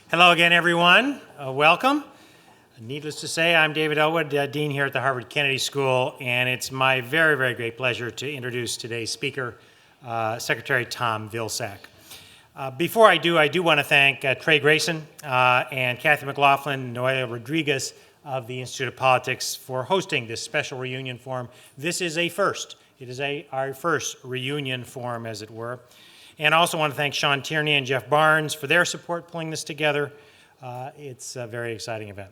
Hello again, everyone. Welcome. Needless to say, I'm David Elwood, Dean here at the Harvard Kennedy School, and it's my very, very great pleasure to introduce today's speaker, Secretary Tom Vilsack. Before I do want to thank Trey Grayson and Kathy McLaughlin and Noelia Rodriguez of the Institute of Politics for hosting this special reunion forum. This is a first. It is our first reunion forum, as it were. And I also want to thank Sean Tierney and Jeff Barnes for their support pulling this together. It's a very exciting event.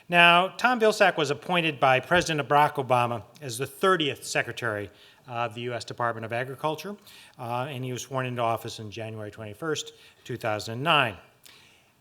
Now, Tom Vilsack was appointed by President Barack Obama as the 30th Secretary of the U.S. Department of Agriculture, and he was sworn into office on January 21st, 2009.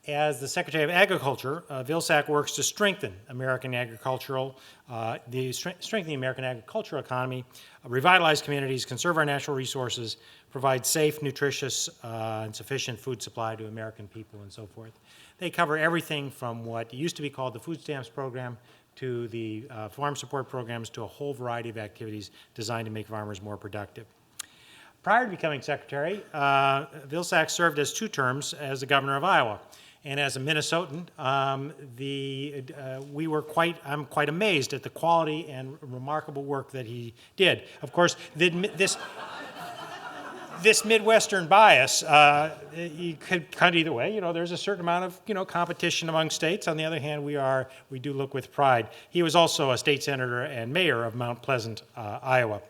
As the Secretary of Agriculture, Vilsack works to strengthen the American agricultural economy, revitalize communities, conserve our natural resources, provide safe, nutritious, and sufficient food supply to American people, and so forth. They cover everything from what used to be called the food stamps program to the farm support programs to a whole variety of activities designed to make farmers more productive. Prior to becoming Secretary, Vilsack served as 2 terms as the governor of Iowa. And as a Minnesotan, I'm quite amazed at the quality and remarkable work that he did. Of course, this Midwestern bias, you could cut either way. You know, there's a certain amount of competition among states. On the other hand, we do look with pride. He was also a state senator and mayor of Mount Pleasant, Iowa.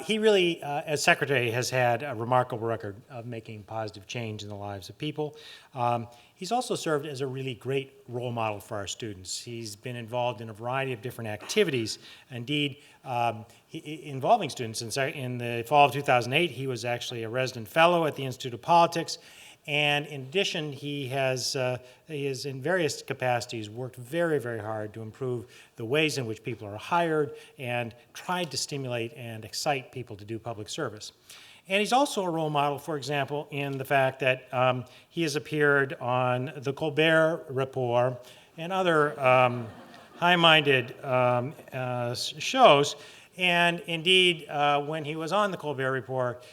He really, as Secretary, has had a remarkable record of making positive change in the lives of people. He's also served as a really great role model for our students. He's been involved in a variety of different activities. Indeed, involving students. In the fall of 2008, he was actually a resident fellow at the Institute of Politics. And in addition, he has in various capacities worked very, very hard to improve the ways in which people are hired and tried to stimulate and excite people to do public service. And he's also a role model, for example, in the fact that he has appeared on the Colbert Report and other high-minded shows. And indeed, when he was on the Colbert Report,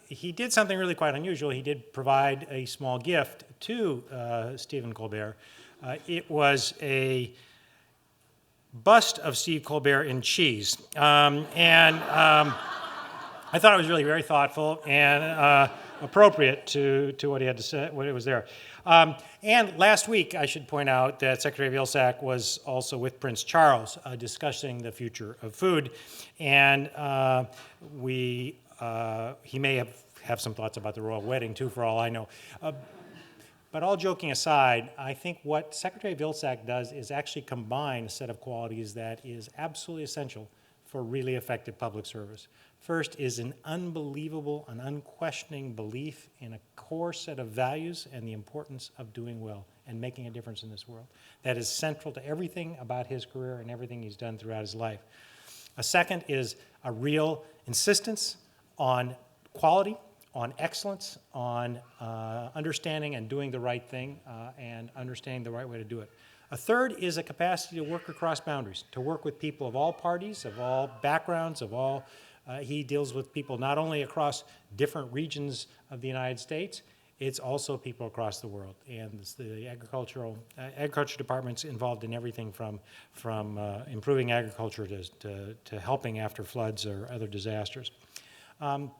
he did something really quite unusual. He did provide a small gift to Stephen Colbert. It was a bust of Steve Colbert in cheese. I thought it was really very thoughtful and appropriate to what he had to say, what it was there. And last week, I should point out that Secretary Vilsack was also with Prince Charles discussing the future of food. And he may have some thoughts about the royal wedding, too, for all I know. But all joking aside, I think what Secretary Vilsack does is actually combine a set of qualities that is absolutely essential for really effective public service. First is an unbelievable and unquestioning belief in a core set of values and the importance of doing well and making a difference in this world. That is central to everything about his career and everything he's done throughout his life. A second is a real insistence on quality, on excellence, on understanding and doing the right thing and understanding the right way to do it. A third is a capacity to work across boundaries, to work with people of all parties, of all backgrounds, of all. He deals with people not only across different regions of the United States, it's also people across the world. And the agriculture department's involved in everything from improving agriculture to helping after floods or other disasters. And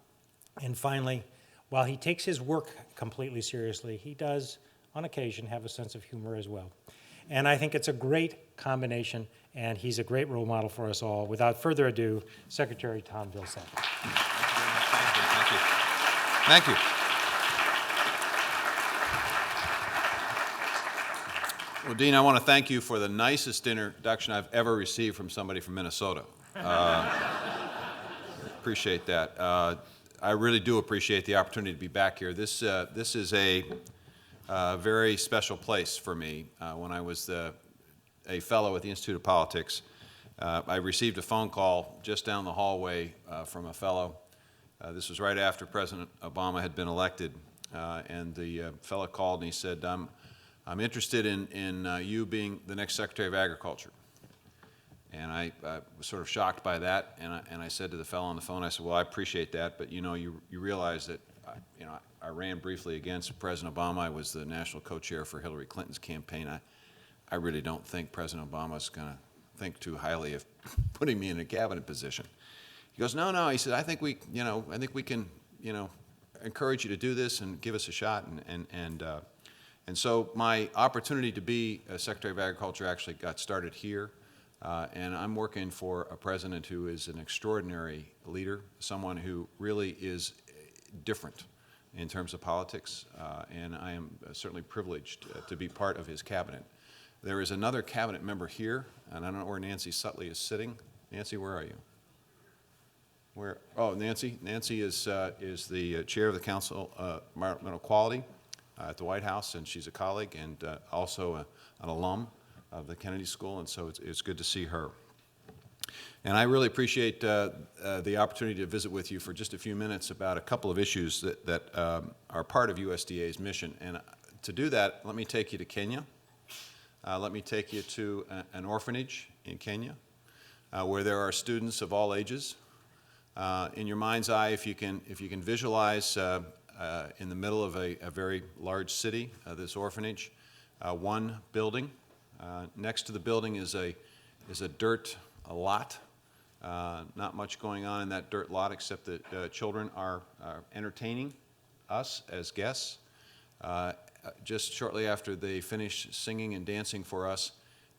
finally, while he takes his work completely seriously, he does, on occasion, have a sense of humor as well. And I think it's a great combination, and he's a great role model for us all. Without further ado, Secretary Tom Vilsack. Thank you. Well, Dean, I want to thank you for the nicest introduction I've ever received from somebody from Minnesota. Appreciate that. I really do appreciate the opportunity to be back here. This is a very special place for me. When I was a fellow at the Institute of Politics, I received a phone call just down the hallway from a fellow. This was right after President Obama had been elected, and the fellow called and he said, I'm interested in you being the next Secretary of Agriculture. And I was sort of shocked by that, and I said to the fellow on the phone, I said, well, I appreciate that, but you know, you realize that you know, I ran briefly against President Obama. I was the national co-chair for Hillary Clinton's campaign. I really don't think President Obama's going to think too highly of putting me in a cabinet position. He goes, no, he said, I think we can, encourage you to do this and give us a shot. And so my opportunity to be Secretary of Agriculture actually got started here. And I'm working for a president who is an extraordinary leader, someone who really is different in terms of politics, and I am certainly privileged to be part of his cabinet. There is another cabinet member here, and I don't know where Nancy Sutley is sitting. Nancy, where are you? Where? Oh, Nancy. Nancy is the chair of the Council of Environmental Quality at the White House, and she's a colleague and also an alum of the Kennedy School, and so it's good to see her. And I really appreciate the opportunity to visit with you for just a few minutes about a couple of issues that are part of USDA's mission. And to do that, let me take you to Kenya. Let me take you to an orphanage in Kenya where there are students of all ages. In your mind's eye, if you can visualize in the middle of a very large city, this orphanage, one building. Next to the building is a dirt lot. Not much going on in that dirt lot except that children are entertaining us as guests. Just shortly after they finish singing and dancing for us,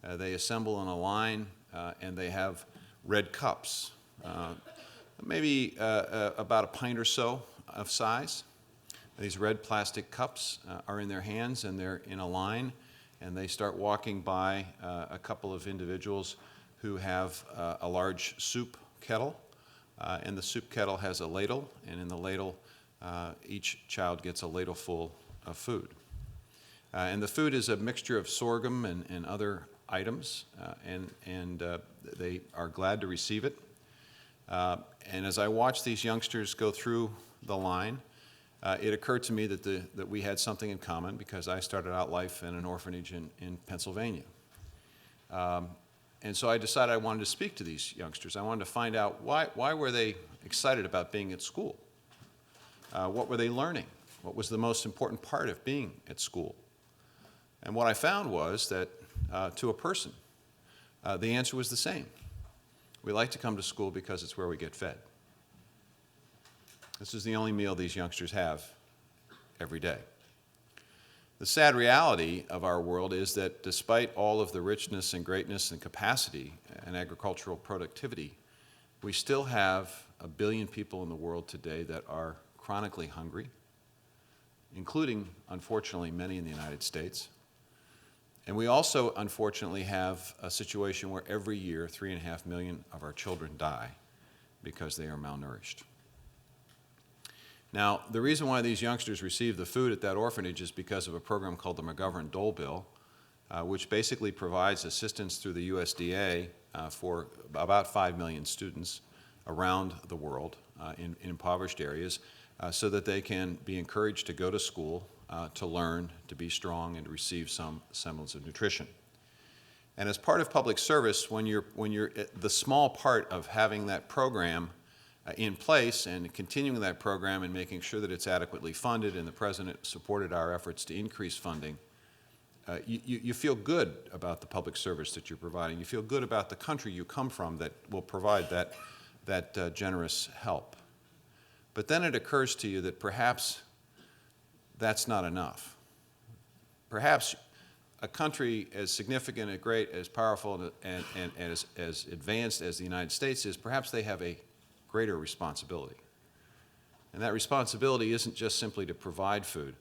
they assemble in a line and they have red cups, maybe about a pint or so of size. These red plastic cups are in their hands and they're in a line, and they start walking by a couple of individuals who have a large soup kettle, and the soup kettle has a ladle, and in the ladle each child gets a ladle full of food. And the food is a mixture of sorghum and other items, and they are glad to receive it. And as I watched these youngsters go through the line, it occurred to me that we had something in common, because I started out life in an orphanage in Pennsylvania. And so I decided I wanted to speak to these youngsters. I wanted to find out why were they excited about being at school? What were they learning? What was the most important part of being at school? And what I found was that to a person, the answer was the same. We like to come to school because it's where we get fed. This is the only meal these youngsters have every day. The sad reality of our world is that despite all of the richness and greatness and capacity and agricultural productivity, we still have 1 billion people in the world today that are chronically hungry, including, unfortunately, many in the United States. And we also, unfortunately, have a situation where every year 3.5 million of our children die because they are malnourished. Now, the reason why these youngsters receive the food at that orphanage is because of a program called the McGovern-Dole Bill, which basically provides assistance through the USDA for about 5 million students around the world in impoverished areas, so that they can be encouraged to go to school, to learn, to be strong, and to receive some semblance of nutrition. And as part of public service, when you're the small part of having that program in place and continuing that program and making sure that it's adequately funded, and the President supported our efforts to increase funding, you feel good about the public service that you're providing. You feel good about the country you come from that will provide that generous help. But then it occurs to you that perhaps that's not enough. Perhaps a country as significant, as great, as powerful, and as advanced as the United States is, perhaps they have a greater responsibility. And that responsibility isn't just simply to provide food.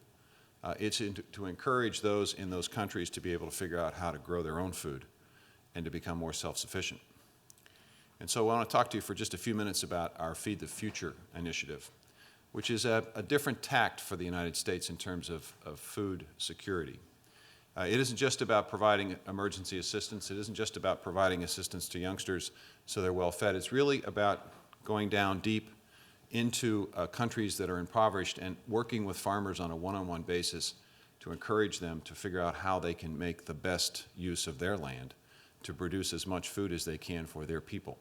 It's to encourage those in those countries to be able to figure out how to grow their own food and to become more self-sufficient. And so I want to talk to you for just a few minutes about our Feed the Future initiative, which is a different tact for the United States in terms of food security. It isn't just about providing emergency assistance. It isn't just about providing assistance to youngsters so they're well fed. It's really about going down deep into countries that are impoverished and working with farmers on a one-on-one basis to encourage them to figure out how they can make the best use of their land to produce as much food as they can for their people.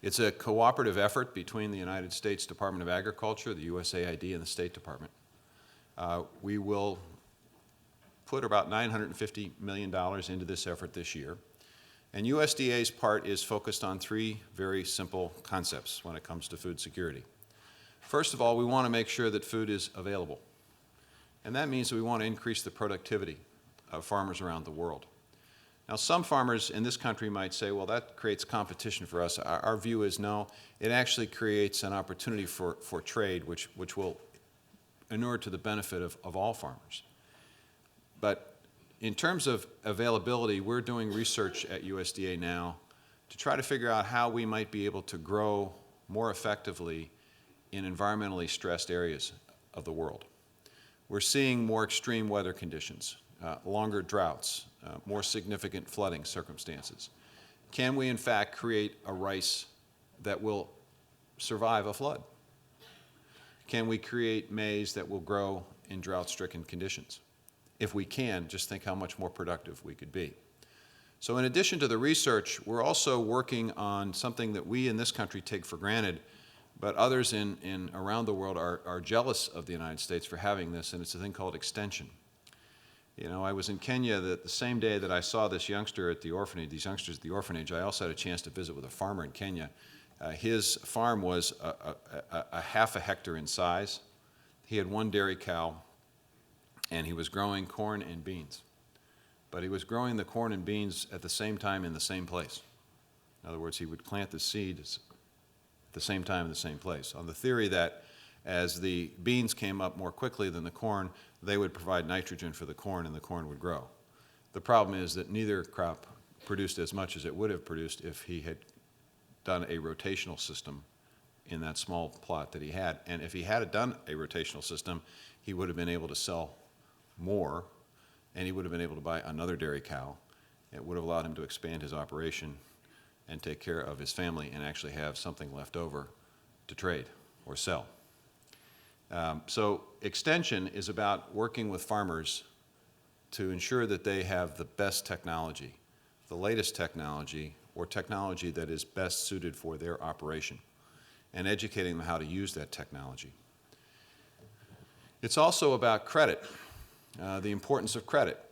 It's a cooperative effort between the United States Department of Agriculture, the USAID, and the State Department. We will put about $950 million into this effort this year. And USDA's part is focused on three very simple concepts when it comes to food security. First of all, we want to make sure that food is available. And that means that we want to increase the productivity of farmers around the world. Now, some farmers in this country might say, well, that creates competition for us. Our view is no, it actually creates an opportunity for trade, which will inure to the benefit of all farmers. But in terms of availability, we're doing research at USDA now to try to figure out how we might be able to grow more effectively in environmentally stressed areas of the world. We're seeing more extreme weather conditions, longer droughts, more significant flooding circumstances. Can we, in fact, create a rice that will survive a flood? Can we create maize that will grow in drought-stricken conditions? If we can, just think how much more productive we could be. So in addition to the research, we're also working on something that we in this country take for granted, but others in around the world are jealous of the United States for having this, and it's a thing called extension. You know, I was in Kenya the same day that I saw this youngster at the orphanage, these youngsters at the orphanage. I also had a chance to visit with a farmer in Kenya. His farm was a half a hectare in size. He had one dairy cow, and he was growing corn and beans. But he was growing the corn and beans at the same time in the same place. In other words, he would plant the seeds at the same time in the same place, on the theory that as the beans came up more quickly than the corn, they would provide nitrogen for the corn and the corn would grow. The problem is that neither crop produced as much as it would have produced if he had done a rotational system in that small plot that he had. And if he had done a rotational system, he would have been able to sell more, and he would have been able to buy another dairy cow. It would have allowed him to expand his operation and take care of his family and actually have something left over to trade or sell. So extension is about working with farmers to ensure that they have the best technology, the latest technology, or technology that is best suited for their operation, and educating them how to use that technology. It's also about credit, the importance of credit.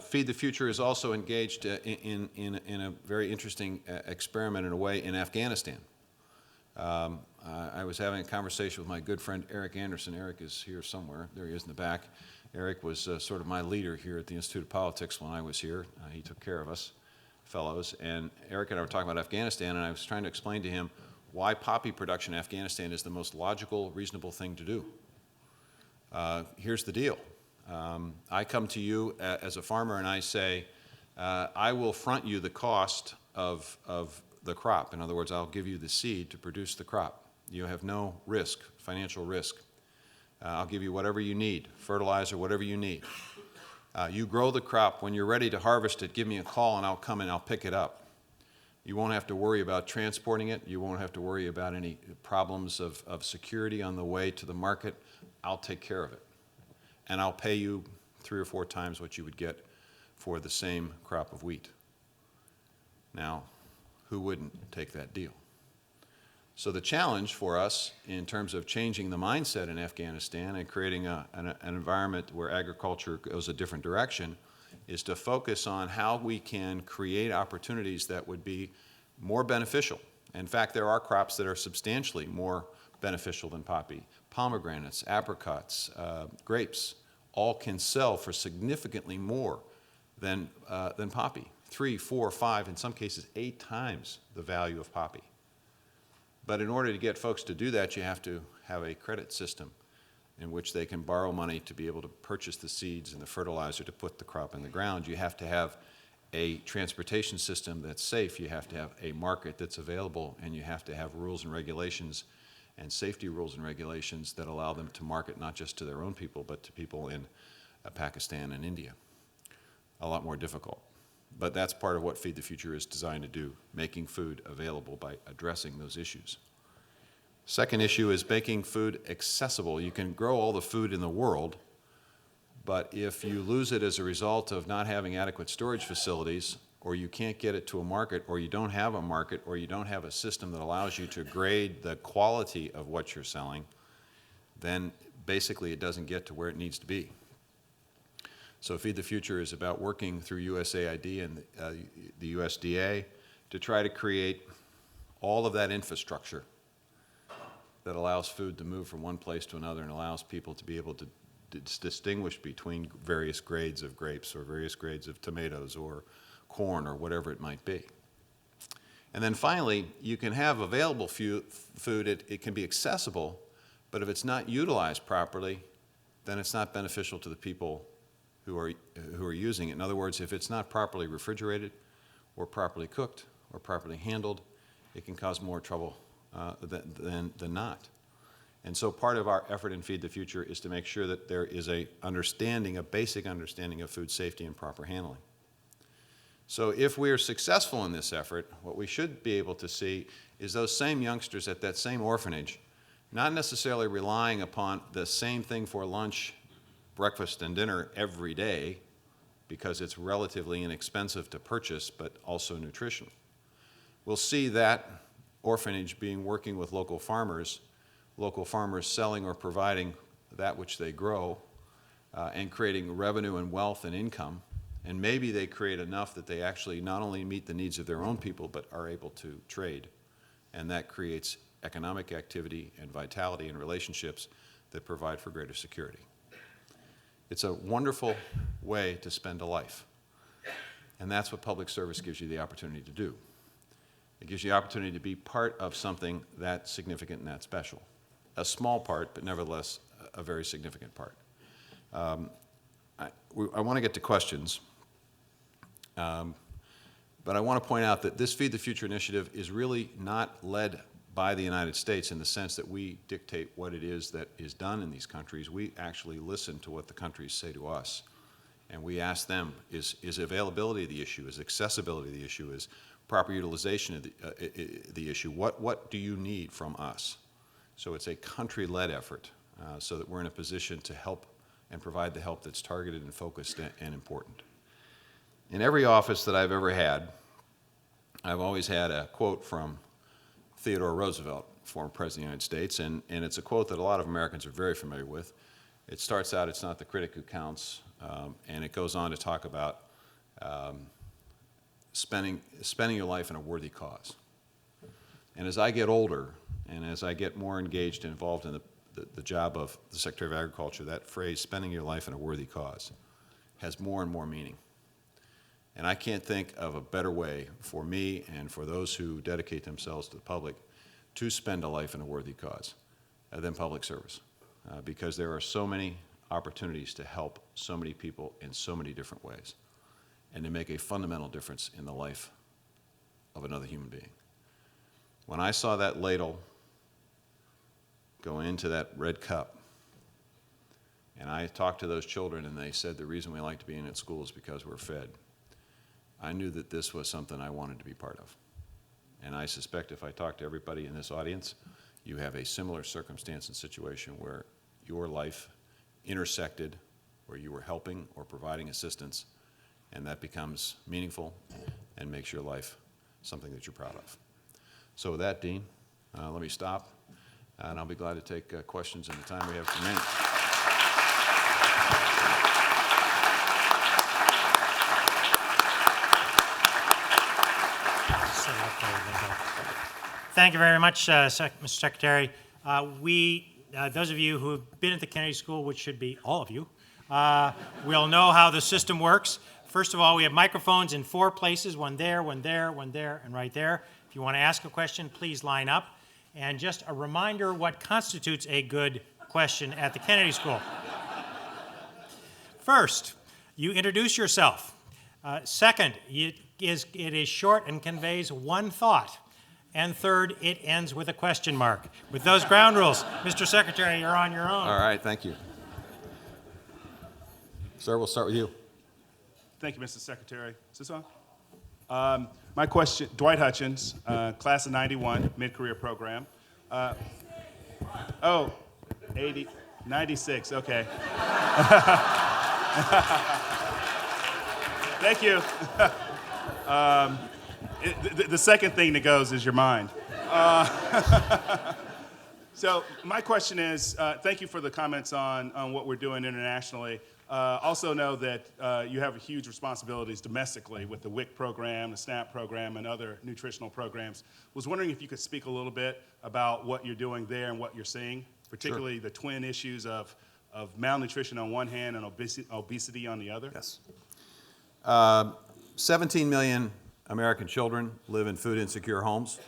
Feed the Future is also engaged in a very interesting experiment in a way in Afghanistan. I was having a conversation with my good friend Eric Anderson. Eric is here somewhere. There he is in the back. Eric was sort of my leader here at the Institute of Politics when I was here. He took care of us fellows. And Eric and I were talking about Afghanistan, and I was trying to explain to him why poppy production in Afghanistan is the most logical, reasonable thing to do. Here's the deal. I come to you as a farmer and I say, I will front you the cost of the crop. In other words, I'll give you the seed to produce the crop. You have no risk, financial risk. I'll give you whatever you need, fertilizer, whatever you need. You grow the crop. When you're ready to harvest it, give me a call and I'll come and I'll pick it up. You won't have to worry about transporting it. You won't have to worry about any problems of security on the way to the market. I'll take care of it. And I'll pay you 3 or 4 times what you would get for the same crop of wheat. Now, who wouldn't take that deal? So the challenge for us in terms of changing the mindset in Afghanistan and creating an environment where agriculture goes a different direction is to focus on how we can create opportunities that would be more beneficial. In fact, there are crops that are substantially more beneficial than poppy. Pomegranates, apricots, grapes, all can sell for significantly more than poppy. 3, 4, 5, in some cases 8 times the value of poppy. But in order to get folks to do that, you have to have a credit system in which they can borrow money to be able to purchase the seeds and the fertilizer to put the crop in the ground. You have to have a transportation system that's safe. You have to have a market that's available, and you have to have rules and regulations and safety rules and regulations that allow them to market not just to their own people, but to people in Pakistan and India. A lot more difficult. But that's part of what Feed the Future is designed to do, making food available by addressing those issues. Second issue is making food accessible. You can grow all the food in the world, but if you lose it as a result of not having adequate storage facilities or you can't get it to a market, or you don't have a market, or you don't have a system that allows you to grade the quality of what you're selling, then basically it doesn't get to where it needs to be. So Feed the Future is about working through USAID and the USDA to try to create all of that infrastructure that allows food to move from one place to another and allows people to be able to distinguish between various grades of grapes or various grades of tomatoes or corn or whatever it might be. And then finally, you can have available food, it can be accessible, but if it's not utilized properly, then it's not beneficial to the people who are using it. In other words, if it's not properly refrigerated or properly cooked or properly handled, it can cause more trouble than not. And so part of our effort in Feed the Future is to make sure that there is a basic understanding of food safety and proper handling. So if we are successful in this effort, what we should be able to see is those same youngsters at that same orphanage, not necessarily relying upon the same thing for lunch, breakfast, and dinner every day, because it's relatively inexpensive to purchase, but also nutritional. We'll see that orphanage working with local farmers selling or providing that which they grow, and creating revenue and wealth and income. And maybe they create enough that they actually not only meet the needs of their own people, but are able to trade. And that creates economic activity and vitality and relationships that provide for greater security. It's a wonderful way to spend a life. And that's what public service gives you the opportunity to do. It gives you the opportunity to be part of something that significant and that special. A small part, but nevertheless a very significant part. I want to get to questions, but I want to point out that this Feed the Future initiative is really not led by the United States in the sense that we dictate what it is that is done in these countries. We actually listen to what the countries say to us, and we ask them, is availability the issue? Is accessibility the issue? Is proper utilization of the issue? What do you need from us? So it's a country-led effort so that we're in a position to help and provide the help that's targeted and focused and important. In every office that I've ever had, I've always had a quote from Theodore Roosevelt, former President of the United States, and it's a quote that a lot of Americans are very familiar with. It starts out, "It's not the critic who counts," and it goes on to talk about spending your life in a worthy cause. And as I get older, and as I get more engaged and involved in the job of the Secretary of Agriculture, that phrase, spending your life in a worthy cause, has more and more meaning. And I can't think of a better way for me and for those who dedicate themselves to the public to spend a life in a worthy cause than public service, because there are so many opportunities to help so many people in so many different ways and to make a fundamental difference in the life of another human being. When I saw that ladle go into that red cup, and I talked to those children and they said the reason we like to be in at school is because we're fed, I knew that this was something I wanted to be part of. And I suspect if I talk to everybody in this audience, you have a similar circumstance and situation where your life intersected, where you were helping or providing assistance, and that becomes meaningful and makes your life something that you're proud of. So with that, Dean, let me stop, and I'll be glad to take questions in the time we have remaining. Thank you very much, Mr. Secretary. Those of you who have been at the Kennedy School, which should be all of you, will know how the system works. First of all, we have microphones in 4 places, one there, one there, one there, and right there. If you want to ask a question, please line up. And just a reminder what constitutes a good question at the Kennedy School. First, you introduce yourself. Second, it is short and conveys one thought. And third, it ends with a question mark. With those ground rules, Mr. Secretary, you're on your own. All right, thank you. Sir, we'll start with you. Thank you, Mr. Secretary. Is this on? My question, Dwight Hutchins, class of 91, mid-career program. 96, okay. Thank you. The second thing that goes is your mind. So my question is, thank you for the comments on what we're doing internationally. Also know that you have huge responsibilities domestically with the WIC program, the SNAP program, and other nutritional programs. Was wondering if you could speak a little bit about what you're doing there and what you're seeing, particularly the twin issues of malnutrition on one hand and obesity on the other. Yes. 17 million American children live in food insecure homes,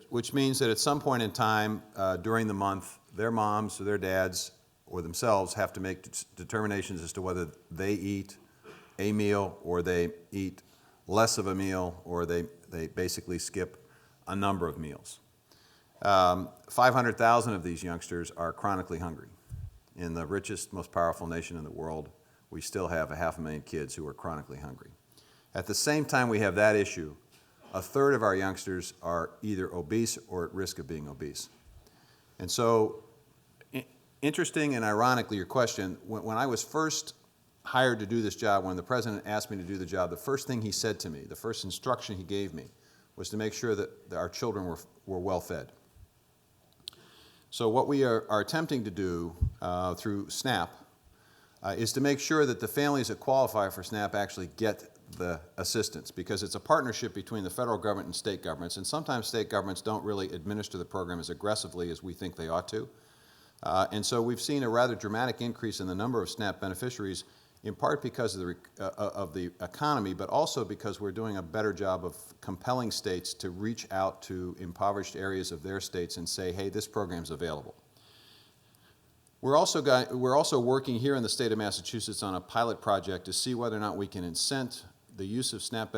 which means that at some point in time during the month, their moms or their dads or themselves have to make determinations as to whether they eat a meal or they eat less of a meal or they basically skip a number of meals. 500,000 of these youngsters are chronically hungry. In the richest, most powerful nation in the world, we still have 500,000 kids who are chronically hungry. At the same time we have that issue, a third of our youngsters are either obese or at risk of being obese. And so, interesting and ironically, your question, when I was first hired to do this job, when the president asked me to do the job, the first thing he said to me, the first instruction he gave me, was to make sure that our children were well fed. So what we are attempting to do through SNAP is to make sure that the families that qualify for SNAP actually get the assistance, because it's a partnership between the federal government and state governments, and sometimes state governments don't really administer the program as aggressively as we think they ought to. And so we've seen a rather dramatic increase in the number of SNAP beneficiaries, in part because of the economy, but also because we're doing a better job of compelling states to reach out to impoverished areas of their states and say, hey, this program's available. We're also working here in the state of Massachusetts on a pilot project to see whether or not we can incent the use of SNAP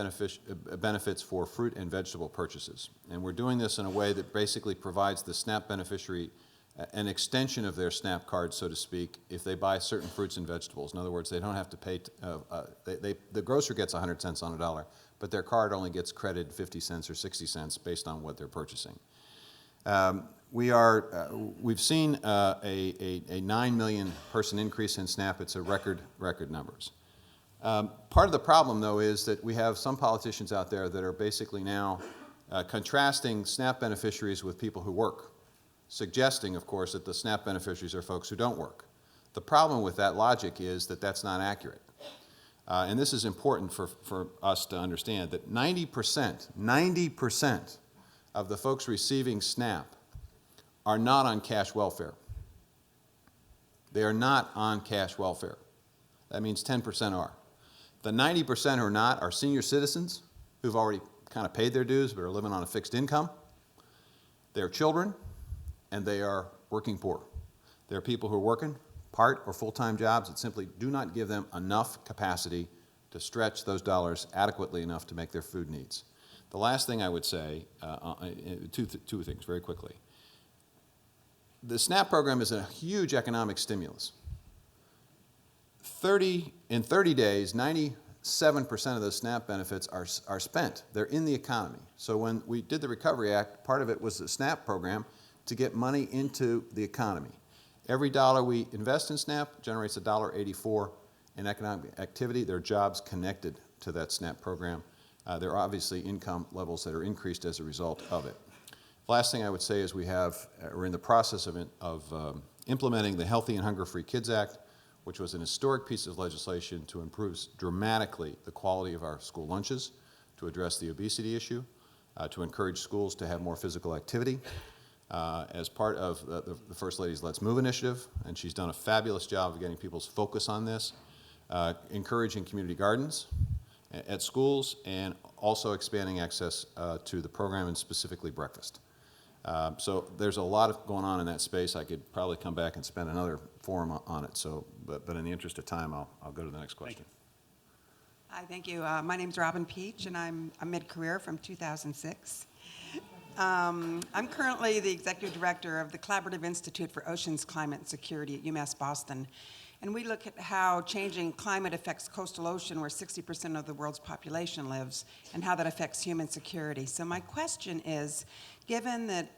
benefits for fruit and vegetable purchases. And we're doing this in a way that basically provides the SNAP beneficiary an extension of their SNAP card, so to speak, if they buy certain fruits and vegetables. In other words, they don't have to pay, the grocer gets 100 cents on a dollar, but their card only gets credited 50 cents or 60 cents based on what they're purchasing. We've seen a 9 million person increase in SNAP. It's a record numbers. Part of the problem, though, is that we have some politicians out there that are basically now contrasting SNAP beneficiaries with people who work, suggesting, of course, that the SNAP beneficiaries are folks who don't work. The problem with that logic is that that's not accurate. And this is important for us to understand, that 90% of the folks receiving SNAP are not on cash welfare. They are not on cash welfare. That means 10% are. The 90% who are not are senior citizens who've already kind of paid their dues but are living on a fixed income. They're children, and they are working poor. There are people who are working part or full-time jobs that simply do not give them enough capacity to stretch those dollars adequately enough to make their food needs. The last thing I would say, two things very quickly. The SNAP program is a huge economic stimulus. In 30 days, 97% of those SNAP benefits are spent. They're in the economy. So when we did the Recovery Act, part of it was the SNAP program to get money into the economy. Every dollar we invest in SNAP generates $1.84 in economic activity. There are jobs connected to that SNAP program. There are obviously income levels that are increased as a result of it. Last thing I would say is we're in the process of implementing the Healthy and Hunger-Free Kids Act, which was an historic piece of legislation to improve dramatically the quality of our school lunches, to address the obesity issue, to encourage schools to have more physical activity. As part of the First Lady's Let's Move initiative, and she's done a fabulous job of getting people's focus on this, encouraging community gardens at schools, and also expanding access to the program, and specifically breakfast. So there's a lot going on in that space. I could probably come back and spend another forum on it. So, but in the interest of time, I'll go to the next question. Hi, thank you. My name's Robin Peach, and I'm a mid-career from 2006. I'm currently the executive director of the Collaborative Institute for Oceans Climate and Security at UMass Boston. And we look at how changing climate affects coastal ocean, where 60% of the world's population lives, and how that affects human security. So my question is, given that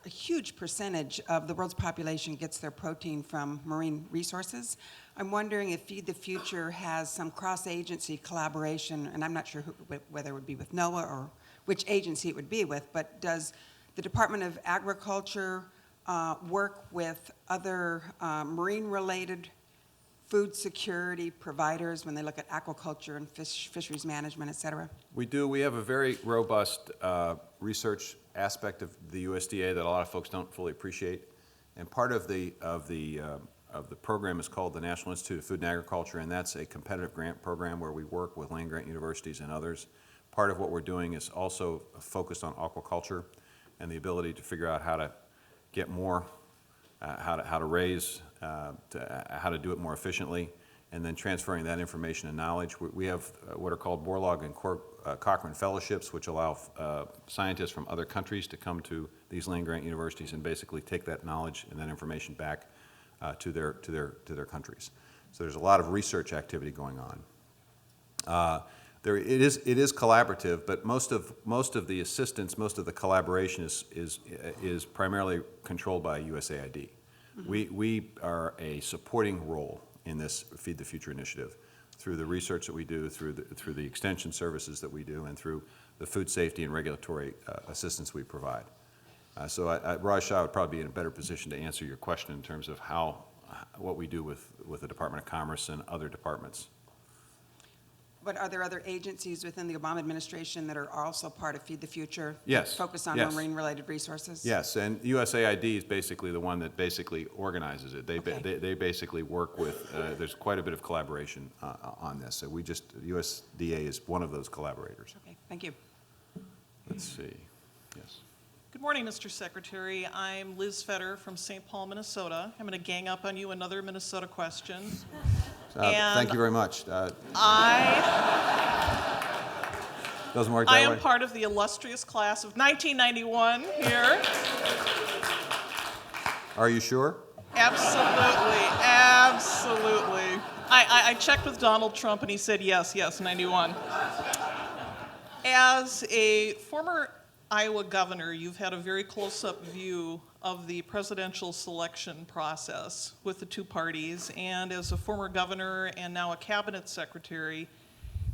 a huge percentage of the world's population gets their protein from marine resources. I'm wondering if Feed the Future has some cross-agency collaboration, and I'm not sure whether it would be with NOAA or which agency it would be with, but does the Department of Agriculture work with other marine-related food security providers when they look at aquaculture and fisheries management, et cetera? We do. We have a very robust research aspect of the USDA that a lot of folks don't fully appreciate. And part of the program is called the National Institute of Food and Agriculture, and that's a competitive grant program where we work with land-grant universities and others. Part of what we're doing is also focused on aquaculture and the ability to figure out how to get more, how to raise, how to do it more efficiently, and then transferring that information and knowledge. We have what are called Borlaug and Cochrane Fellowships, which allow scientists from other countries to come to these land-grant universities and basically take that knowledge and that information back to their countries. So there's a lot of research activity going on. It is collaborative, but most of the assistance, most of the collaboration is primarily controlled by USAID. Mm-hmm. We are a supporting role in this Feed the Future initiative through the research that we do, through the extension services that we do, and through the food safety and regulatory assistance we provide. So Raj Shah would probably be in a better position to answer your question in terms of what we do with the Department of Commerce and other departments. But are there other agencies within the Obama administration that are also part of Feed the Future? Yes. Focused on yes. marine-related resources? Yes, and USAID is basically the one that basically organizes it. They basically work with, there's quite a bit of collaboration on this. So USDA is one of those collaborators. Okay, thank you. Let's see, yes. Good morning, Mr. Secretary. I'm Liz Fetter from St. Paul, Minnesota. I'm going to gang up on you another Minnesota question. Thank you very much. I Doesn't work that way? am part of the illustrious class of 1991 here. Are you sure? Absolutely, absolutely. I checked with Donald Trump and he said yes, 91. As a former Iowa governor, you've had a very close-up view of the presidential selection process with the two parties, and as a former governor and now a cabinet secretary,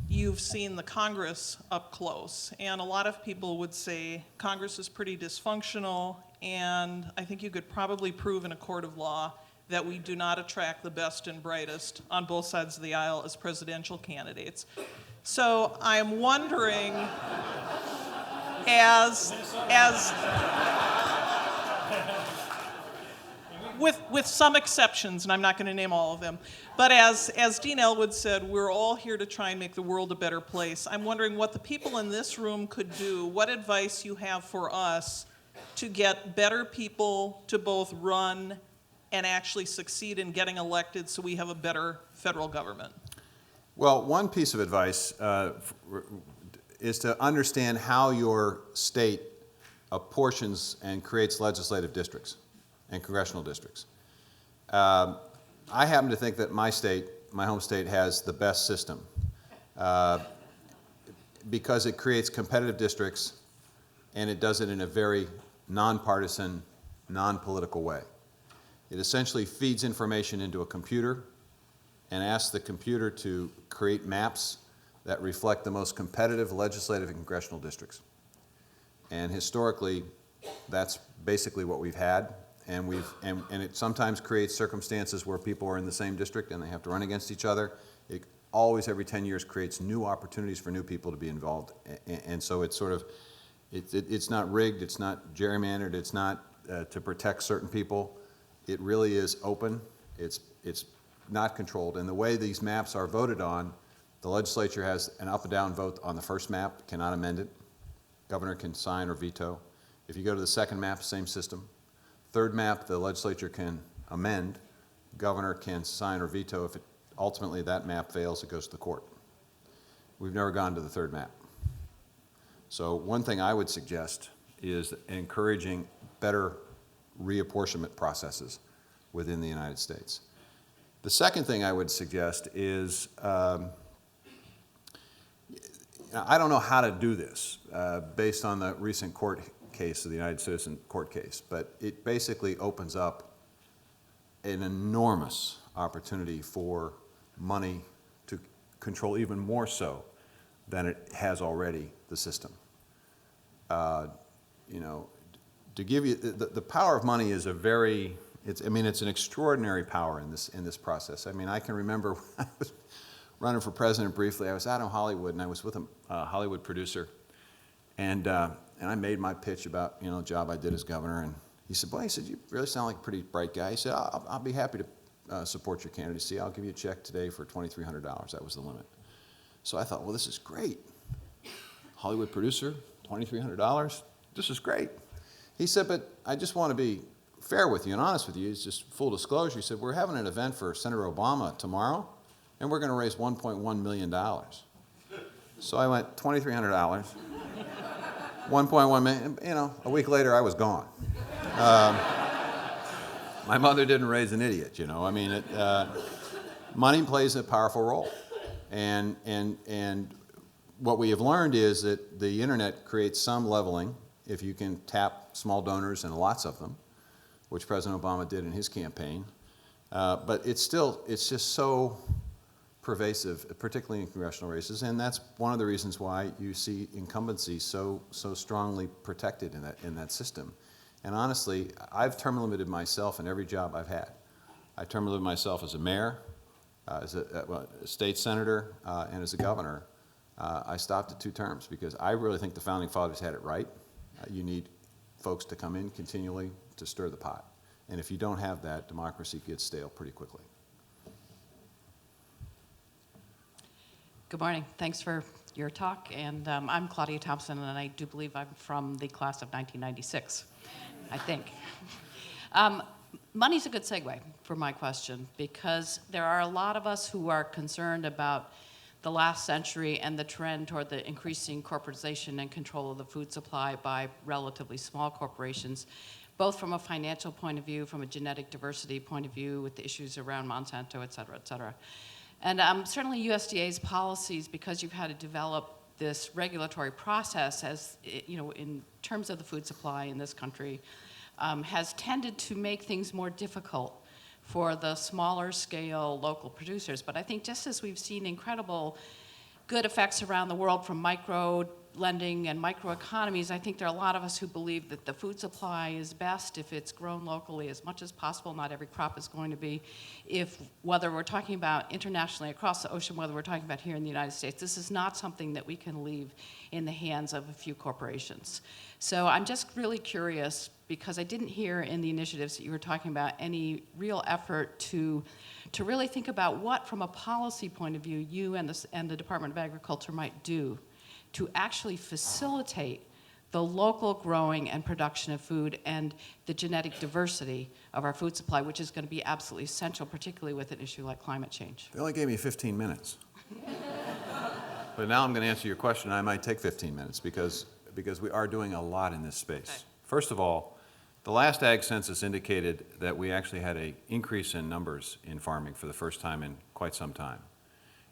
you've seen the Congress up close. And a lot of people would say Congress is pretty dysfunctional, and I think you could probably prove in a court of law that we do not attract the best and brightest on both sides of the aisle as presidential candidates. So I'm wondering, with some exceptions, and I'm not going to name all of them, but as Dean Elwood said, we're all here to try and make the world a better place. I'm wondering what the people in this room could do, what advice you have for us to get better people to both run and actually succeed in getting elected so we have a better federal government. Well, one piece of advice is to understand how your state apportions and creates legislative districts and congressional districts. I happen to think that my home state, has the best system because it creates competitive districts and it does it in a very nonpartisan, non-political way. It essentially feeds information into a computer and asks the computer to create maps that reflect the most competitive legislative and congressional districts. And historically, that's basically what we've had. And it sometimes creates circumstances where people are in the same district and they have to run against each other. It always, every 10 years, creates new opportunities for new people to be involved. And so it's sort of, it's not rigged, it's not gerrymandered, it's not to protect certain people. It really is open, it's not controlled. And the way these maps are voted on, the legislature has an up and down vote on the first map, cannot amend it. Governor can sign or veto. If you go to the second map, same system. Third map, the legislature can amend. Governor can sign or veto. If ultimately that map fails, it goes to the court. We've never gone to the third map. So one thing I would suggest is encouraging better reapportionment processes within the United States. The second thing I would suggest is, I don't know how to do this based on the recent court case of the United Citizen court case, but it basically opens up an enormous opportunity for money to control even more so than it has already the system. You know, to give you, the power of money is a very, it's an extraordinary power in this process. I mean, I can remember when I was running for president briefly, I was out in Hollywood and I was with a Hollywood producer, and I made my pitch about, you know, the job I did as governor, and he said, boy, he said, you really sound like a pretty bright guy. He said, I'll be happy to support your candidacy. I'll give you a check today for $2,300. That was the limit. So I thought, well, this is great. Hollywood producer, $2,300. This is great. He said, but I just want to be fair with you and honest with you. It's just full disclosure. He said, we're having an event for Senator Obama tomorrow, and we're going to raise $1.1 million. So I went, $2,300, 1.1 million. You know, a week later, I was gone. My mother didn't raise an idiot, you know. I mean, money plays a powerful role. And what we have learned is that the internet creates some leveling if you can tap small donors, and lots of them, which President Obama did in his campaign. But it's just so pervasive, particularly in congressional races, and that's one of the reasons why you see incumbency so strongly protected in that system. And honestly, I've term limited myself in every job I've had. I term limited myself as a mayor, as a state senator, and as a governor. I stopped at 2 terms because I really think the founding fathers had it right. You need folks to come in continually to stir the pot. And if you don't have that, democracy gets stale pretty quickly. Good morning. Thanks for your talk. And I'm Claudia Thompson, and I do believe I'm from the class of 1996, I think. Money's a good segue for my question, because there are a lot of us who are concerned about the last century and the trend toward the increasing corporatization and control of the food supply by relatively small corporations, both from a financial point of view, from a genetic diversity point of view, with the issues around Monsanto, et cetera, et cetera. And certainly USDA's policies, because you've had to develop this regulatory process, as you know, in terms of the food supply in this country, has tended to make things more difficult for the smaller scale local producers. But I think just as we've seen incredible good effects around the world from micro lending and microeconomies, I think there are a lot of us who believe that the food supply is best if it's grown locally as much as possible. Not every crop is going to be. Whether we're talking about internationally across the ocean, whether we're talking about here in the United States, this is not something that we can leave in the hands of a few corporations. So I'm just really curious, because I didn't hear in the initiatives that you were talking about any real effort to really think about what, from a policy point of view, you and the Department of Agriculture might do to actually facilitate the local growing and production of food and the genetic diversity of our food supply, which is going to be absolutely essential, particularly with an issue like climate change. They only gave me 15 minutes. But now I'm going to answer your question. I might take 15 minutes because we are doing a lot in this space. Okay. First of all, the last ag census indicated that we actually had an increase in numbers in farming for the first time in quite some time.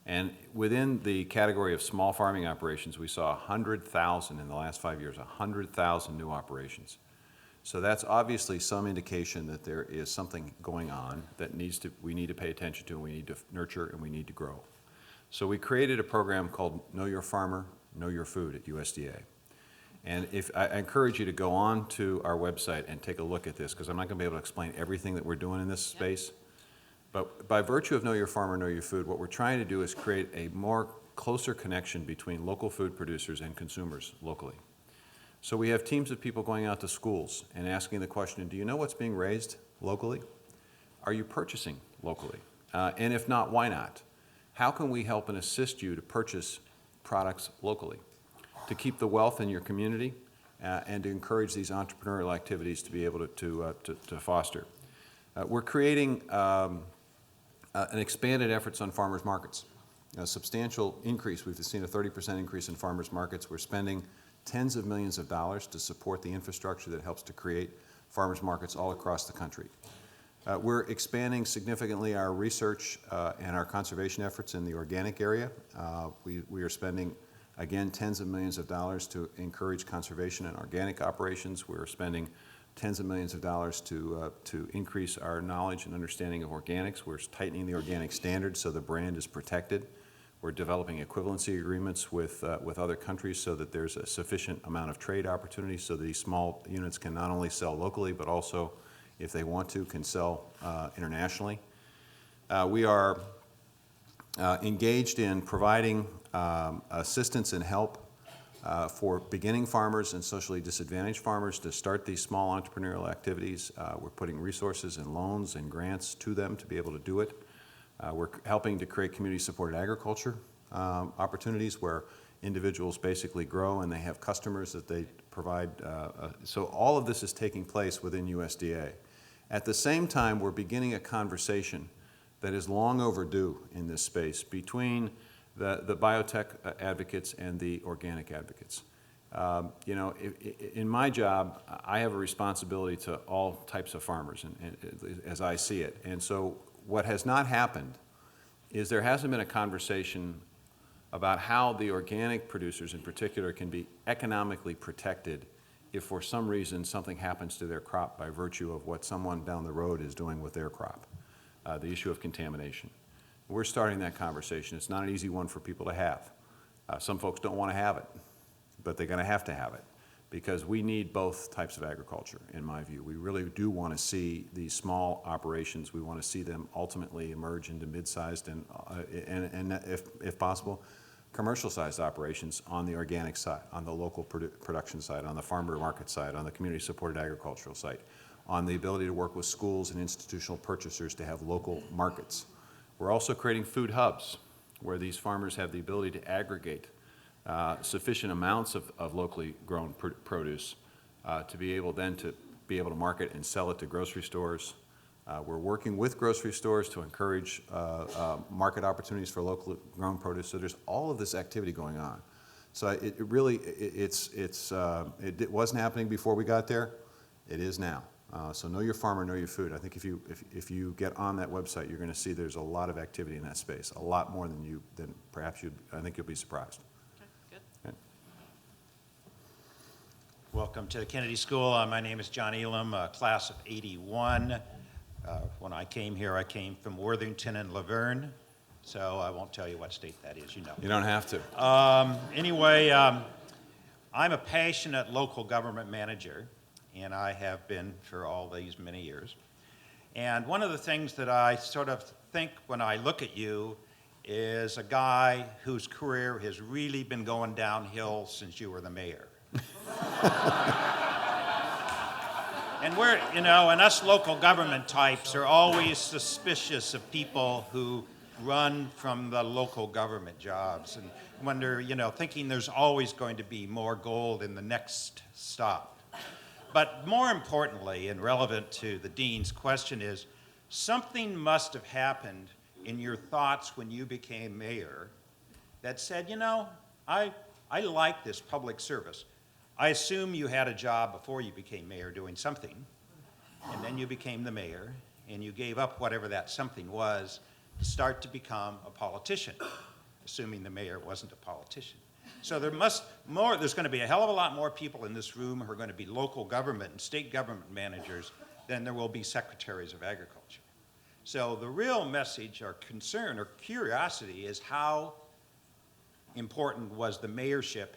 And within the category of small farming operations, we saw 100,000 in the last 5 years, 100,000 new operations. So that's obviously some indication that there is something going on that we need to pay attention to, and we need to nurture, and we need to grow. So we created a program called Know Your Farmer, Know Your Food at USDA. And I encourage you to go on to our website and take a look at this, because I'm not going to be able to explain everything that we're doing in this space. But by virtue of Know Your Farmer, Know Your Food, what we're trying to do is create a more closer connection between local food producers and consumers locally. So we have teams of people going out to schools and asking the question, do you know what's being raised locally? Are you purchasing locally? And if not, why not? How can we help and assist you to purchase products locally, to keep the wealth in your community, and to encourage these entrepreneurial activities to be able to foster? We're creating an expanded efforts on farmers markets. A substantial increase. We've seen a 30% increase in farmers markets. We're spending tens of millions of dollars to support the infrastructure that helps to create farmers markets all across the country. We're expanding significantly our research and our conservation efforts in the organic area. We are spending Again, tens of millions of dollars to encourage conservation and organic operations. We're spending tens of millions of dollars to increase our knowledge and understanding of organics. We're tightening the organic standards so the brand is protected. We're developing equivalency agreements with other countries so that there's a sufficient amount of trade opportunities so that these small units can not only sell locally, but also, if they want to, can sell internationally. We are engaged in providing assistance and help for beginning farmers and socially disadvantaged farmers to start these small entrepreneurial activities. We're putting resources and loans and grants to them to be able to do it. We're helping to create community-supported agriculture opportunities where individuals basically grow and they have customers that they provide. So all of this is taking place within USDA. At the same time, we're beginning a conversation that is long overdue in this space between the biotech advocates and the organic advocates. You know, in my job, I have a responsibility to all types of farmers, and as I see it. And so what has not happened is there hasn't been a conversation about how the organic producers in particular can be economically protected if for some reason something happens to their crop by virtue of what someone down the road is doing with their crop, the issue of contamination. We're starting that conversation. It's not an easy one for people to have. Some folks don't want to have it, but they're going to have it because we need both types of agriculture, in my view. We really do want to see these small operations. We want to see them ultimately emerge into mid-sized and if possible, commercial-sized operations on the organic side, on the local production side, on the farmer market side, on the community-supported agricultural side, on the ability to work with schools and institutional purchasers to have local markets. We're also creating food hubs where these farmers have the ability to aggregate sufficient amounts of locally grown produce to be able then to be able to market and sell it to grocery stores. We're working with grocery stores to encourage market opportunities for locally grown produce. So there's all of this activity going on. So it wasn't happening before we got there. It is now. So know your farmer, know your food. I think if you get on that website, you're going to see there's a lot of activity in that space, a lot more than perhaps I think you'll be surprised. Okay, good. Okay. Welcome to the Kennedy School. My name is John Elam, class of '81. When I came here, I came from Worthington and Laverne, so I won't tell you what state that is, you know. You don't have to. Anyway, I'm a passionate local government manager, and I have been for all these many years. And one of the things that I sort of think when I look at you is a guy whose career has really been going downhill since you were the mayor. And we're, you know, and us local government types are always suspicious of people who run from the local government jobs and wonder, you know, thinking there's always going to be more gold in the next stop. But more importantly, and relevant to the dean's question is, something must have happened in your thoughts when you became mayor that said, you know, I like this public service. I assume you had a job before you became mayor doing something, and then you became the mayor, and you gave up whatever that something was to start to become a politician, assuming the mayor wasn't a politician. So there's going to be a hell of a lot more people in this room who are going to be local government and state government managers than there will be secretaries of agriculture. So the real message or concern or curiosity is how important was the mayorship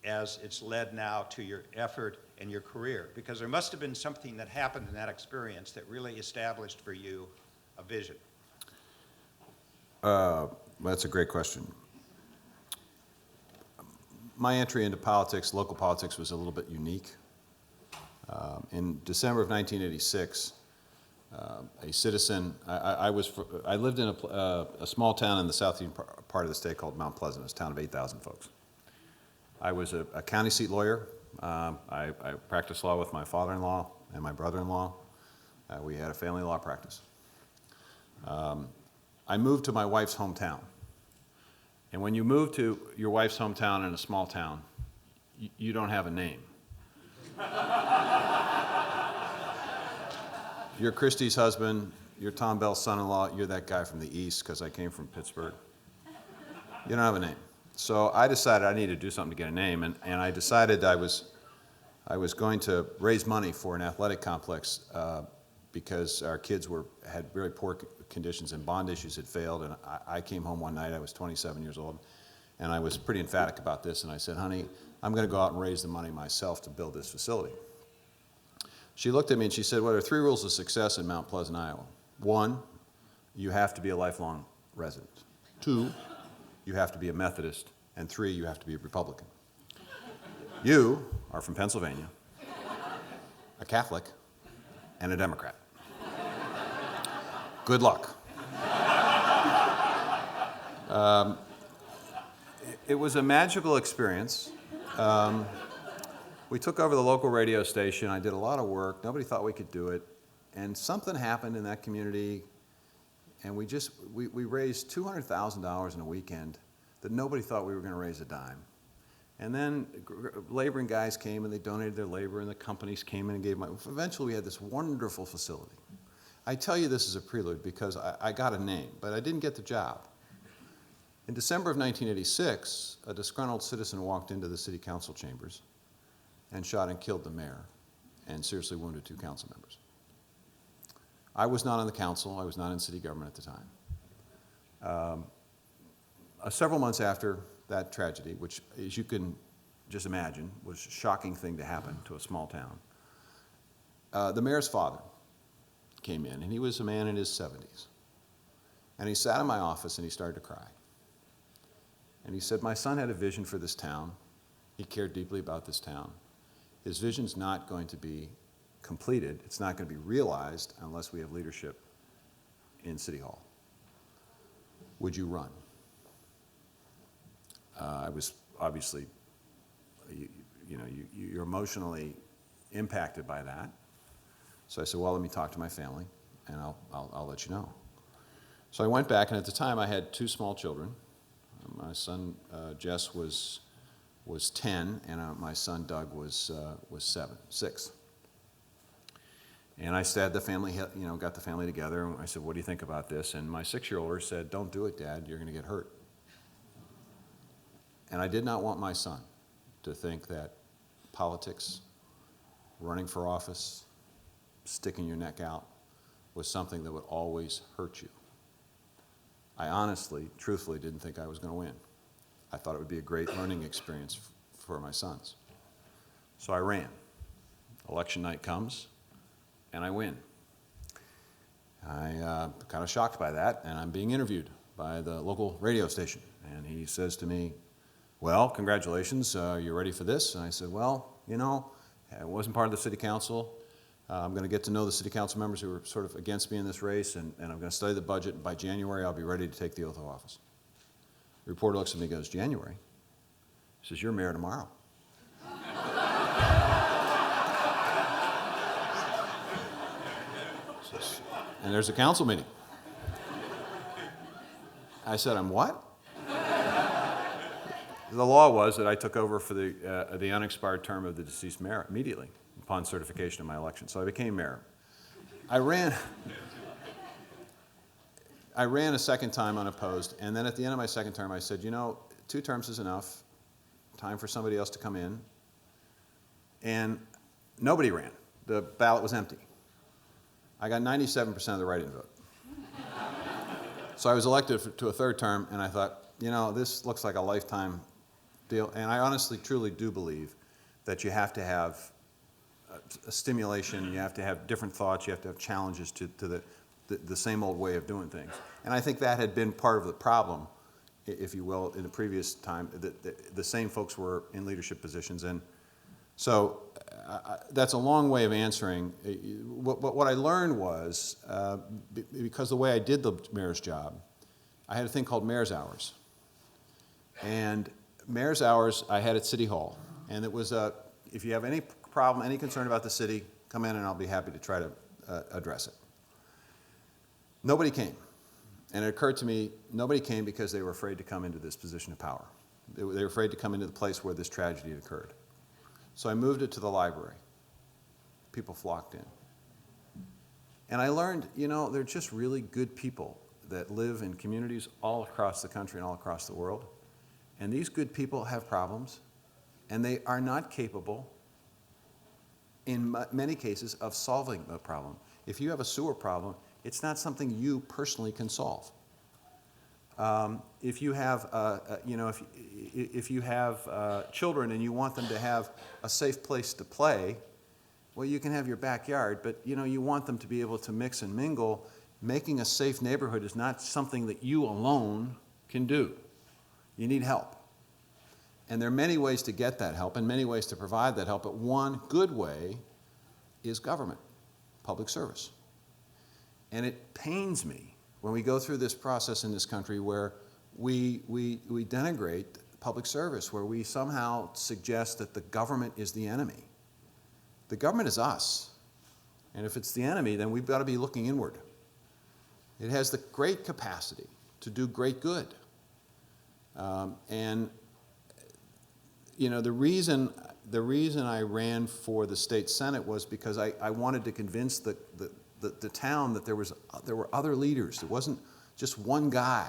as it's led now to your effort and your career? Because there must have been something that happened in that experience that really established for you a vision. That's a great question. My entry into politics, local politics, was a little bit unique. In December of 1986, a citizen, I lived in a small town in the southeastern part of the state called Mount Pleasant. It's a town of 8,000 folks. I was a county seat lawyer. I practiced law with my father-in-law and my brother-in-law. We had a family law practice. I moved to my wife's hometown. And when you move to your wife's hometown in a small town, you don't have a name. You're Christy's husband, you're Tom Bell's son-in-law, you're that guy from the east because I came from Pittsburgh. You don't have a name. So I decided I needed to do something to get a name, and I decided I was going to raise money for an athletic complex because our kids had very poor conditions and bond issues had failed. And I came home one night, I was 27 years old, and I was pretty emphatic about this. And I said, honey, I'm going to go out and raise the money myself to build this facility. She looked at me and she said, well, there are 3 rules of success in Mount Pleasant, Iowa. 1, you have to be a lifelong resident. 2, you have to be a Methodist. And 3, you have to be a Republican. You are from Pennsylvania, a Catholic, and a Democrat. Good luck. It was a magical experience. We took over the local radio station. I did a lot of work. Nobody thought we could do it. And something happened in that community, and we raised $200,000 in a weekend that nobody thought we were going to raise a dime. And then laboring guys came and they donated their labor, and the companies came in and gave money. Eventually we had this wonderful facility. I tell you this as a prelude because I got a name, but I didn't get the job. In December of 1986, a disgruntled citizen walked into the city council chambers and shot and killed the mayor and seriously wounded 2 council members. I was not on the council. I was not in city government at the time. Several months after that tragedy, which, as you can just imagine, was a shocking thing to happen to a small town, the mayor's father came in, and he was a man in his 70s. And he sat in my office and he started to cry. And he said, my son had a vision for this town. He cared deeply about this town. His vision's not going to be completed. It's not going to be realized unless we have leadership in City Hall. Would you run? I was obviously, you're emotionally impacted by that. So I said, well, let me talk to my family, and I'll let you know. So I went back, and at the time I had 2 small children. My son Jess was 10, and my son Doug was 6. And I said, the family, got the family together, and I said, what do you think about this? And my 6-year-old said, don't do it, Dad, you're going to get hurt. And I did not want my son to think that politics, running for office, sticking your neck out, was something that would always hurt you. I honestly, truthfully, didn't think I was going to win. I thought it would be a great learning experience for my sons. So I ran. Election night comes, and I win. I'm kind of shocked by that, and I'm being interviewed by the local radio station. And he says to me, well, congratulations, you ready for this? And I said, well, I wasn't part of the city council. I'm going to get to know the city council members who are sort of against me in this race, and I'm going to study the budget, and by January I'll be ready to take the oath of office. The reporter looks at me and goes, January? He says, you're mayor tomorrow. And there's a council meeting. I said, I'm what? The law was that I took over for the unexpired term of the deceased mayor immediately upon certification of my election. So I became mayor. I ran a second time unopposed, and then at the end of my second term I said, 2 terms is enough. Time for somebody else to come in. And nobody ran. The ballot was empty. I got 97% of the write-in vote. So I was elected to a 3rd term, and I thought, this looks like a lifetime deal. And I honestly, truly do believe that you have to have a stimulation, you have to have different thoughts, you have to have challenges to the same old way of doing things. And I think that had been part of the problem, if you will, in the previous time. The same folks were in leadership positions. And so that's a long way of answering. What I learned was, because the way I did the mayor's job, I had a thing called mayor's hours. And mayor's hours I had at City Hall. And it was, if you have any problem, any concern about the city, come in and I'll be happy to try to address it. Nobody came. And it occurred to me, nobody came because they were afraid to come into this position of power. They were afraid to come into the place where this tragedy had occurred. So I moved it to the library. People flocked in. And I learned, they're just really good people that live in communities all across the country and all across the world. And these good people have problems, and they are not capable, in many cases, of solving the problem. If you have a sewer problem, it's not something you personally can solve. If you have, if you have children and you want them to have a safe place to play, well, you can have your backyard, but you want them to be able to mix and mingle. Making a safe neighborhood is not something that you alone can do. You need help. And there are many ways to get that help and many ways to provide that help, but one good way is government, public service. And it pains me when we go through this process in this country where we denigrate public service, where we somehow suggest that the government is the enemy. The government is us. And if it's the enemy, then we've got to be looking inward. It has the great capacity to do great good. The reason I ran for the state senate was because I wanted to convince the town that there were other leaders. There wasn't just one guy,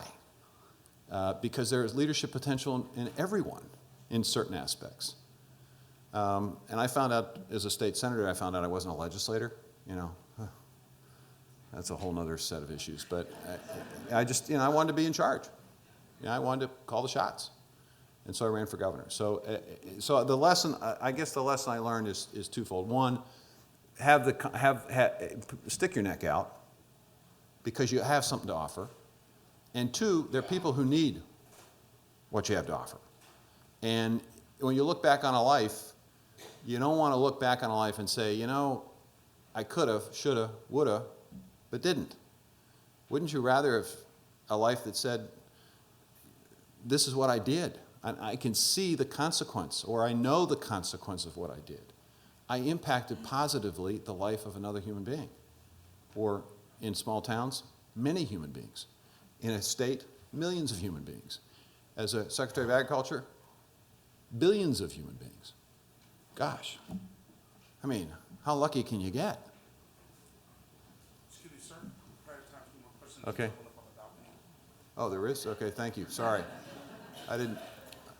because there is leadership potential in everyone in certain aspects. And I found out as a state senator, I found out I wasn't a legislator. That's a whole other set of issues. But I just, I wanted to be in charge. I wanted to call the shots. And so I ran for governor. So the lesson, I guess the lesson I learned is twofold. One, stick your neck out because you have something to offer. And two, there are people who need what you have to offer. And when you look back on a life, you don't want to look back on a life and say, I coulda, shoulda, woulda, but didn't. Wouldn't you rather have a life that said, this is what I did? I can see the consequence, or I know the consequence of what I did. I impacted positively the life of another human being, or in small towns, many human beings. In a state, millions of human beings. As a Secretary of Agriculture, billions of human beings. Gosh, how lucky can you get? Excuse me, sir. Prior to time for more questions. Okay. Oh, there is? Okay, thank you. Sorry. I didn't.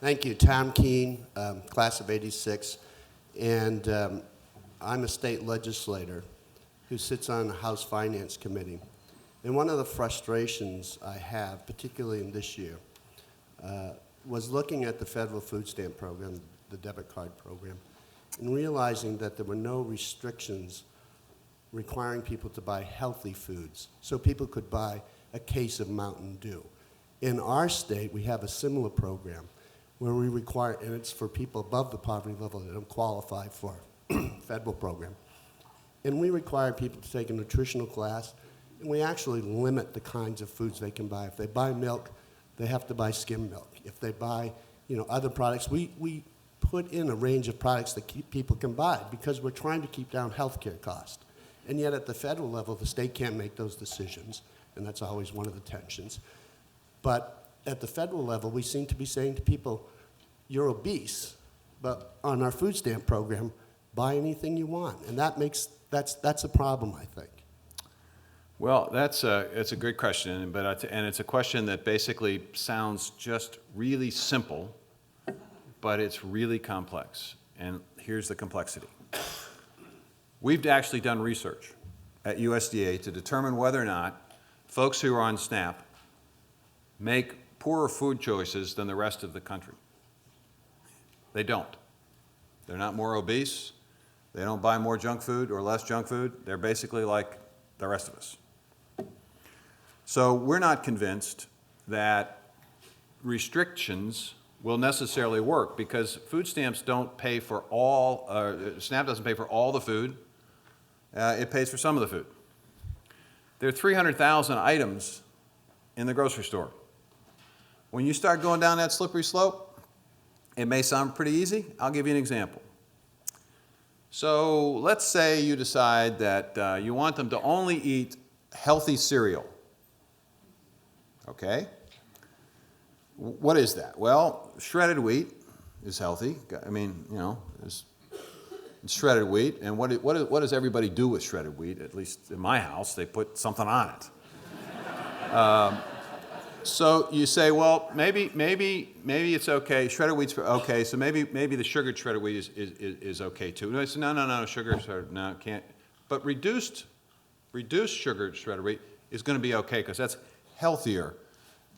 Thank you. Tom Keene, class of '86, and I'm a state legislator who sits on the House Finance Committee. And one of the frustrations I have, particularly in this year, was looking at the federal food stamp program, the debit card program, and realizing that there were no restrictions requiring people to buy healthy foods, so people could buy a case of Mountain Dew. In our state, we have a similar program where we require, and it's for people above the poverty level that don't qualify for federal program, and we require people to take a nutritional class, and we actually limit the kinds of foods they can buy. If they buy milk, they have to buy skim milk. If they buy, other products, we put in a range of products that people can buy because we're trying to keep down healthcare costs. And yet at the federal level, the state can't make those decisions, and that's always one of the tensions. But at the federal level, we seem to be saying to people, you're obese, but on our food stamp program, buy anything you want. And that's a problem, I think. Well, it's a great question, and it's a question that basically sounds just really simple, but it's really complex. And here's the complexity. We've actually done research at USDA to determine whether or not folks who are on SNAP make poorer food choices than the rest of the country. They don't. They're not more obese. They don't buy more junk food or less junk food. They're basically like the rest of us. So we're not convinced that restrictions will necessarily work because food stamps don't pay for all, SNAP doesn't pay for all the food. It pays for some of the food. There are 300,000 items in the grocery store. When you start going down that slippery slope, it may sound pretty easy. I'll give you an example. So let's say you decide that you want them to only eat healthy cereal. Okay? What is that? Well, shredded wheat is healthy. It's shredded wheat. And what does everybody do with shredded wheat? At least in my house, they put something on it. So you say, well, maybe it's okay. Shredded wheat's okay. So maybe the sugared shredded wheat is okay too. No, I said, no, sugar shredded, no, can't. But reduced sugared shredded wheat is going to be okay because that's healthier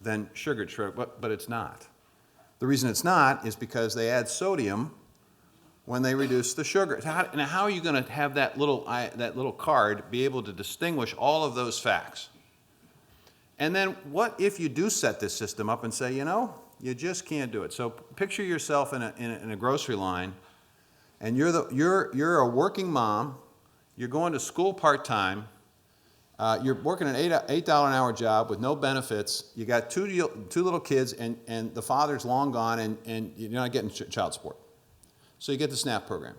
than sugared shredded, but it's not. The reason it's not is because they add sodium when they reduce the sugar. Now, how are you going to have that little card be able to distinguish all of those facts? And then what if you do set this system up and say, you just can't do it. So picture yourself in a grocery line, and you're a working mom, you're going to school part-time, you're working an $8 an hour job with no benefits, you got two little kids, and the father's long gone, and you're not getting child support. So you get the SNAP program.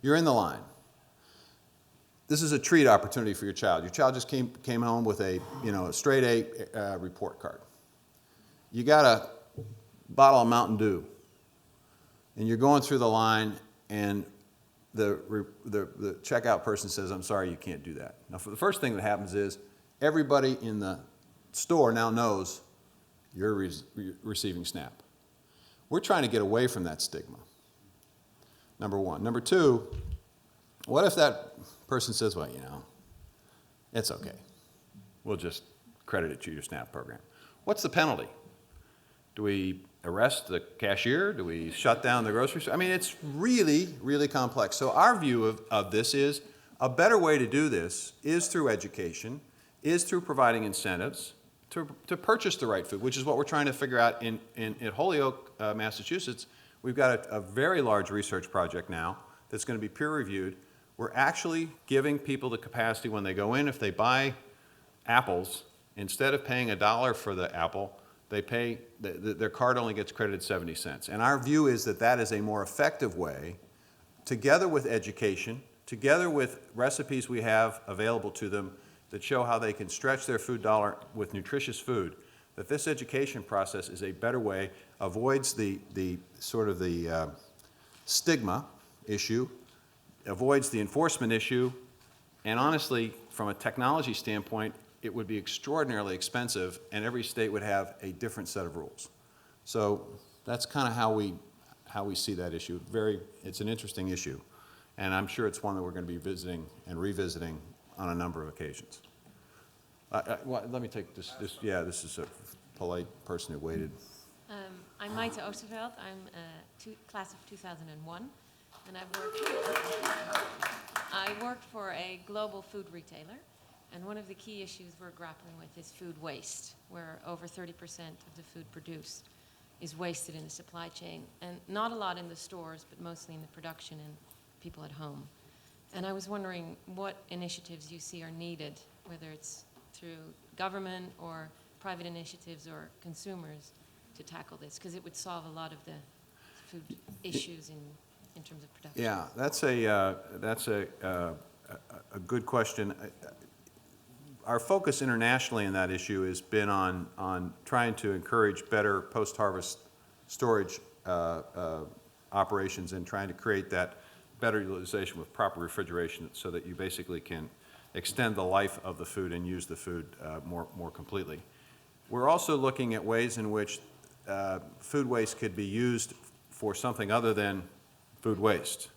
You're in the line. This is a treat opportunity for your child. Your child just came home with a straight A report card. You got a bottle of Mountain Dew, and you're going through the line, and the checkout person says, "I'm sorry, you can't do that." Now, for the first thing that happens is everybody in the store now knows you're receiving SNAP. We're trying to get away from that stigma. Number one. Number two, what if that person says, well, it's okay. We'll just credit it to your SNAP program. What's the penalty? Do we arrest the cashier? Do we shut down the grocery store? I mean, it's really, really complex. So our view of this is a better way to do this is through education, is through providing incentives to purchase the right food, which is what we're trying to figure out in Holyoke, Massachusetts. We've got a very large research project now that's going to be peer-reviewed. We're actually giving people the capacity when they go in, if they buy apples, instead of paying $1 for the apple, they pay, their card only gets credited 70 cents. And our view is that is a more effective way, together with education, together with recipes we have available to them that show how they can stretch their food dollar with nutritious food, that this education process is a better way, avoids the sort of the stigma issue, avoids the enforcement issue, and honestly, from a technology standpoint, it would be extraordinarily expensive, and every state would have a different set of rules. So that's kind of how we see that issue. It's an interesting issue, and I'm sure it's one that we're going to be visiting and revisiting on a number of occasions. Let me take this. This is a polite person who waited. I'm Maite Oosterveld. I'm class of 2001. And I worked for a global food retailer, and one of the key issues we're grappling with is food waste, where over 30% of the food produced is wasted in the supply chain, and not a lot in the stores, but mostly in the production and people at home. And I was wondering what initiatives you see are needed, whether it's through government or private initiatives or consumers, to tackle this, because it would solve a lot of the food issues in terms of production. Yeah, that's a good question. Our focus internationally in that issue has been on trying to encourage better post-harvest storage operations and trying to create that better utilization with proper refrigeration so that you basically can extend the life of the food and use the food more completely. We're also looking at ways in which food waste could be used for something other than food waste.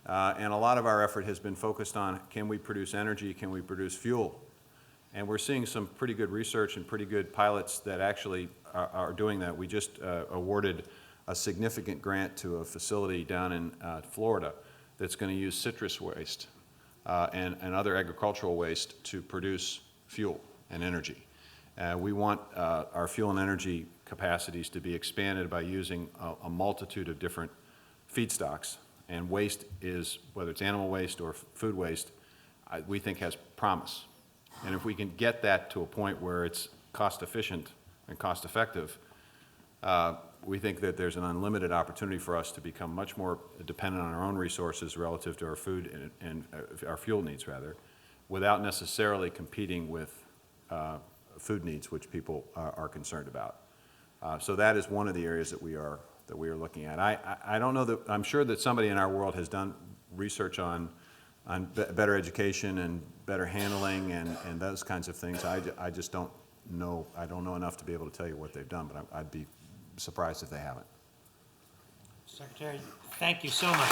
And a lot of our effort has been focused on, can we produce energy, can we produce fuel? And we're seeing some pretty good research and pretty good pilots that actually are doing that. We just awarded a significant grant to a facility down in Florida that's going to use citrus waste and other agricultural waste to produce fuel and energy. We want our fuel and energy capacities to be expanded by using a multitude of different feedstocks, and waste is, whether it's animal waste or food waste, we think has promise. And if we can get that to a point where it's cost efficient and cost effective, we think that there's an unlimited opportunity for us to become much more dependent on our own resources relative to our food and our fuel needs, rather, without necessarily competing with food needs, which people are concerned about. So that is one of the areas that we are looking at. I don't know that, I'm sure that somebody in our world has done research on better education and better handling and those kinds of things. I just don't I don't know enough to be able to tell you what they've done, but I'd be surprised if they haven't. Secretary, thank you so much.